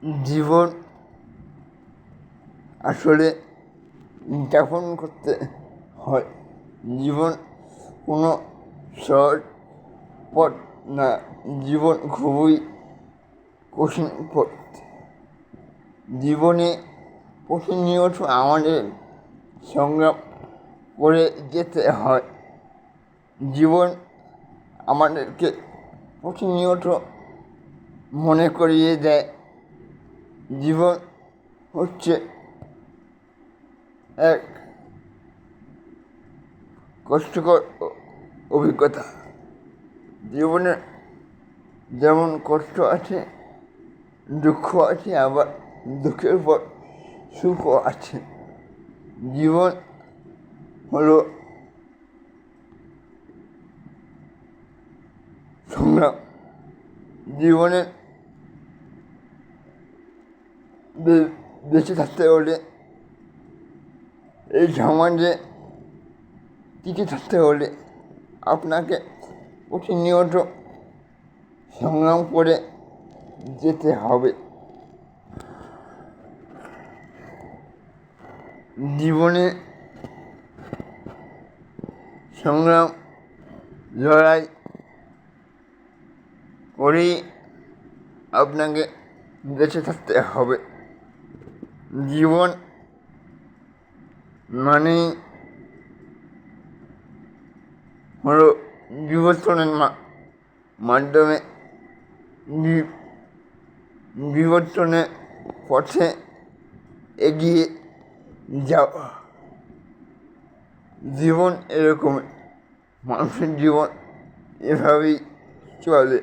জীবন আসলে যাপন করতে হয়। জীবন কোনো সহজ পথ না, জীবন খুবই কঠিন পথ। জীবনে প্রতিনিয়ত আমাদের সংগ্রাম করে যেতে হয়। জীবন আমাদেরকে প্রতিনিয়ত মনে করিয়ে দেয়, জীবন হচ্ছে এক কষ্টকর অভিজ্ঞতা। জীবনে যেমন কষ্ট আছে, দুঃখ আছে, আবার দুঃখের পর সুখও আছে। জীবন হলো সংগ্রাম। জীবনে বেঁচে থাকতে হলে, এই সমাজে টিকে থাকতে হলে আপনাকে প্রতিনিয়ত সংগ্রাম করে যেতে হবে। জীবনে সংগ্রাম লড়াই করেই আপনাকে বেঁচে থাকতে হবে। জীবন মানেই হলো বিবর্তনের মাধ্যমে বিবর্তনের পথে এগিয়ে যাওয়া। জীবন এরকম, মানুষের জীবন এভাবেই চলে।